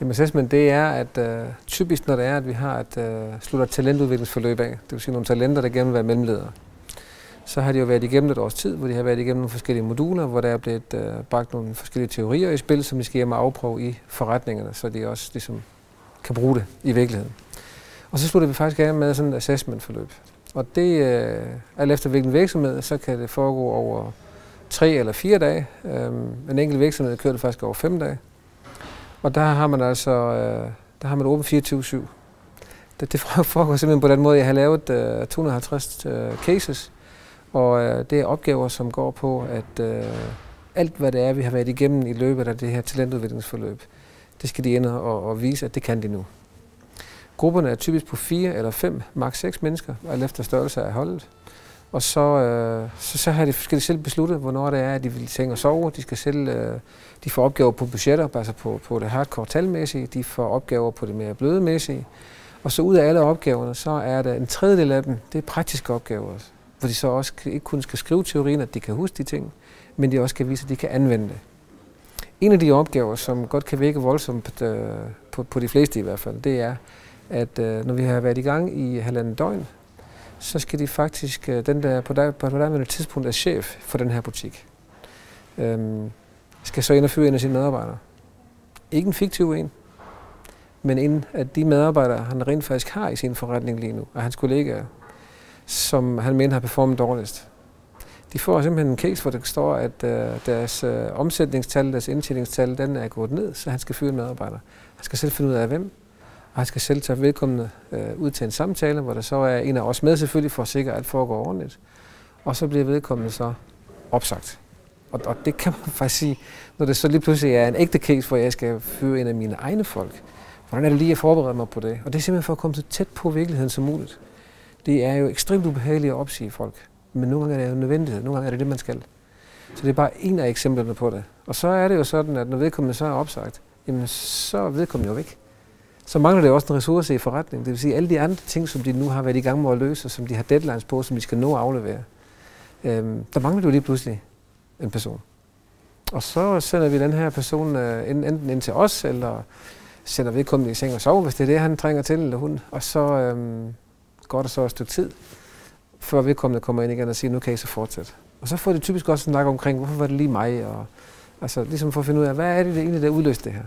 Jamen assessment, det er, at typisk når det er, at vi har slutter et talentudviklingsforløb af, det vil sige nogle talenter, der gerne vil være mellemledere, så har de jo været igennem et års tid, hvor de har været igennem nogle forskellige moduler, hvor der er blevet bragt nogle forskellige teorier i spil, som vi skal hjem og afprøve i forretningerne, så de også ligesom kan bruge det i virkeligheden. Og så slutter vi faktisk af med sådan et assessmentforløb. Og det, alt efter hvilken virksomhed, så kan det foregå over 3 eller 4 dage. En enkelt virksomhed kører det faktisk over 5 dage. Og der har man åbent 24/7. Det foregår simpelthen på den måde, jeg har lavet 250 cases. Og det er opgaver, som går på, at alt hvad det er, vi har været igennem i løbet af det her talentudviklingsforløb, det skal de ind og vise, at det kan de nu. Grupperne er typisk på 4 eller 5, maks 6 mennesker, alt efter størrelse af holdet. Og så har de forskellige selv besluttet, hvornår det er, at de vil senge og sove. De får opgaver på budgetter, altså på det hardcore talmæssige. De får opgaver på det mere blødemæssige. Og så ud af alle opgaverne, så er der en tredjedel af dem, det er praktiske opgaver, hvor de så også ikke kun skal skrive teorien, at de kan huske de ting, men de også kan vise, at de kan anvende det. En af de opgaver, som godt kan virke voldsomt på de fleste i hvert fald, det er, at når vi har været i gang i 1,5 døgn, så skal de faktisk, den der på det tidspunkt er chef for den her butik, skal så ind og fyre en af sine medarbejdere. Ikke en fiktiv en, men en af de medarbejdere, han rent faktisk har i sin forretning lige nu, af hans kollegaer, som han mener har performet dårligst. De får simpelthen en case, hvor der står, at deres omsætningstal, deres indtjeningstal, den er gået ned, så han skal fyre en medarbejder. Han skal selv finde ud af hvem, og han skal selv tage vedkommende ud til en samtale, hvor der så er en af os med selvfølgelig for at sikre, at alt foregår ordentligt. Og så bliver vedkommende så opsagt. Og det kan man faktisk sige, når det så lige pludselig er en ægte case, hvor jeg skal fyre en af mine egne folk. Hvordan er det lige at forberede mig på det? Og det er simpelthen for at komme så tæt på virkeligheden som muligt. Det er jo ekstremt ubehageligt at opsige folk, men nogle gange er det jo nødvendighed, nogle gange er det det, man skal. Så det er bare en af eksemplerne på det. Og så er det jo sådan, at når vedkommende så er opsagt, jamen så er vedkommende jo væk. Så mangler det også en ressource i forretningen. Det vil sige, alle de andre ting, som de nu har været i gang med at løse, som de har deadlines på, som de skal nå at aflevere, der mangler det jo lige pludselig en person. Og så sender vi den her person enten ind til os, eller sender vedkommende i seng og sove, hvis det er det, han trænger til, eller hun. Og så går der så et stykke tid, før vedkommende kommer ind igen og siger, nu kan I så fortsætte. Og så får de typisk også en snak omkring, hvorfor var det lige mig? Og, altså ligesom for at finde ud af, hvad er det egentlig, der udløste det her?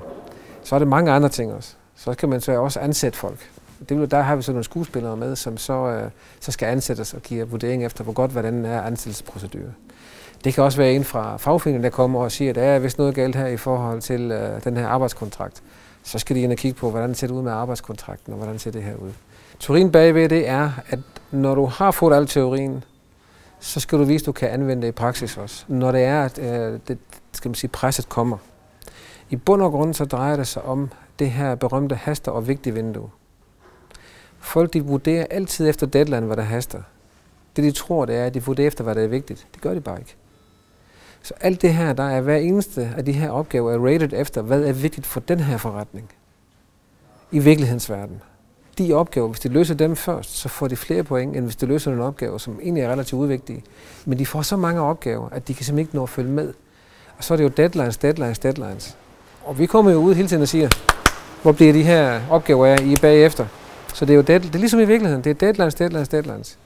Så er det mange andre ting også. Så kan man så også ansætte folk. Der har vi så nogle skuespillere med, som så skal ansættes og give vurdering efter, hvor godt, hvordan er ansættelsesprocedure. Det kan også være en fra fagforeningen, der kommer og siger, at der er vist noget galt her i forhold til den her arbejdskontrakt. Så skal de ind og kigge på, hvordan det ser ud med arbejdskontrakten, og hvordan ser det her ud. Teorien bagved det er, at når du har fået al teorien, så skal du vise, at du kan anvende det i praksis også. Når det er, at skal man sige, presset kommer. I bund og grund så drejer det sig om det her berømte haster og vigtige vindue. Folk de vurderer altid efter deadline, hvad der haster. Det de tror, det er, at de vurderer efter, hvad der er vigtigt. Det gør de bare ikke. Så alt det her, der er hver eneste af de her opgaver, er rated efter, hvad er vigtigt for den her forretning. I virkelighedens verden. De opgaver, hvis de løser dem først, så får de flere point, end hvis de løser nogle opgaver, som egentlig er relativt udvigtige. Men de får så mange opgaver, at de kan simpelthen ikke nå at følge med. Og så er det jo deadlines. Og vi kommer jo ud hele tiden og siger, hvor bliver de her opgaver af i bagefter. Så det er jo det er ligesom i virkeligheden, det er deadlines.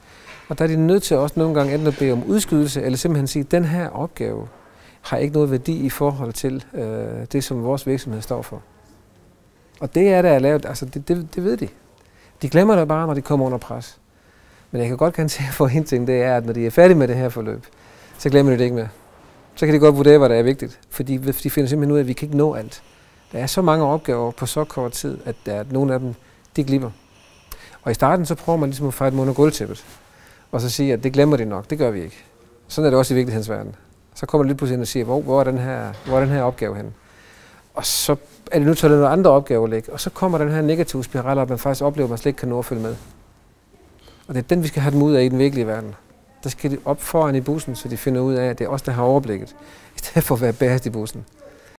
Og der er de nødt til også nogle gange enten at bede om udskydelse, eller simpelthen sige, at den her opgave har ikke noget værdi i forhold til det, som vores virksomhed står for. Og det er der lavet, altså det ved de. De glemmer det bare, når de kommer under pres. Men jeg kan godt garantere for en ting, det er, at når de er færdige med det her forløb, så glemmer de det ikke mere. Så kan de godt vurdere, hvad der er vigtigt, fordi de finder simpelthen ud af, at vi kan ikke nå alt. Der er så mange opgaver på så kort tid, at nogle af dem, de glipper. Og i starten, så prøver man ligesom at fejre dem under gulvtæppet, og så sige, at det glemmer de nok, det gør vi ikke. Sådan er det også i virkelighedens verden. Så kommer det lidt pludselig ind og siger, hvor er den her opgave henne? Og så er det nu til at lade nogle andre opgaver ligge, og så kommer den her negative spiral, at man faktisk oplever, at man slet ikke kan nå at følge med. Og det er den, vi skal have dem ud af i den virkelige verden. Der skal de op foran i bussen, så de finder ud af, at det er os, der har overblikket, i stedet for at være bagerst i bussen.